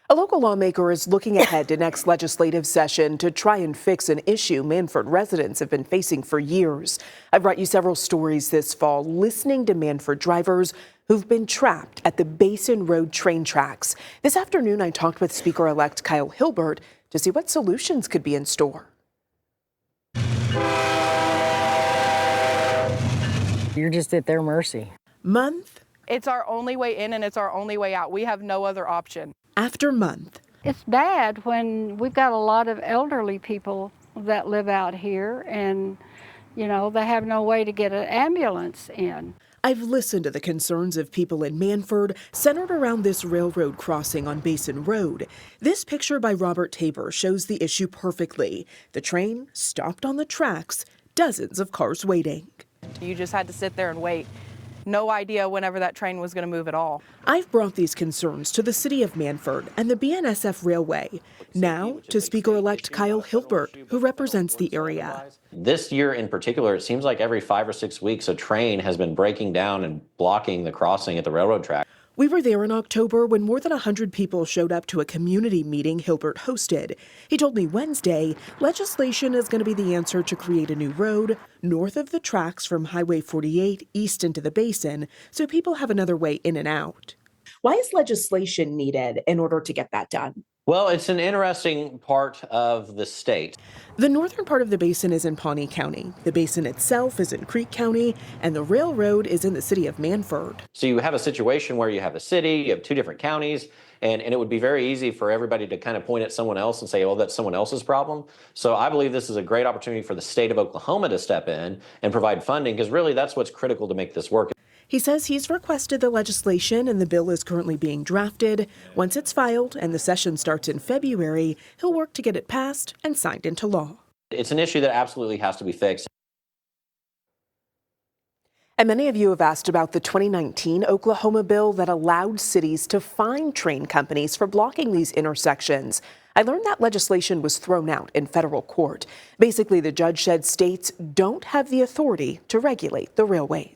A local lawmaker is looking ahead to next legislative session to try and fix an issue Mannford residents have been facing for years. I've brought you several stories this fall listening to Mannford drivers who've been trapped at the Basin Road train tracks. This afternoon, I talked with Speaker-elect Kyle Hilbert to see what solutions could be in store. You're just at their mercy. Month It's our only way in and it's our only way out. We have no other option. after month, It's bad when we've got a lot of elderly people that live out here and, they have no way to get an ambulance in. I've listened to the concerns of people in Mannford centered around this railroad crossing on Basin Road. This picture by Robert Tabor shows the issue perfectly. The train stopped on the tracks, dozens of cars waiting. You just had to sit there and wait. No idea whenever that train was going to move at all. I've brought these concerns to the city of Mannford and the BNSF Railway. Now to Speaker-elect Kyle Hilbert, who represents the area. This year in particular, it seems like every 5 or 6 weeks a train has been breaking down and blocking the crossing at the railroad track. We were there in October when more than 100 people showed up to a community meeting Hilbert hosted. He told me Wednesday legislation is going to be the answer to create a new road north of the tracks from Highway 48 east into the basin so people have another way in and out. Why is legislation needed in order to get that done? Well, it's an interesting part of the state. The northern part of the basin is in Pawnee County. The basin itself is in Creek County, and the railroad is in the city of Mannford. So you have a situation where you have a city, you have 2 different counties, and it would be very easy for everybody to kind of point at someone else and say, oh, that's someone else's problem. So I believe this is a great opportunity for the state of Oklahoma to step in and provide funding, because really that's what's critical to make this work. He says he's requested the legislation and the bill is currently being drafted. Once it's filed and the session starts in February, he'll work to get it passed and signed into law. It's an issue that absolutely has to be fixed. And many of you have asked about the 2019 Oklahoma bill that allowed cities to fine train companies for blocking these intersections. I learned that legislation was thrown out in federal court. Basically, the judge said states don't have the authority to regulate the railways.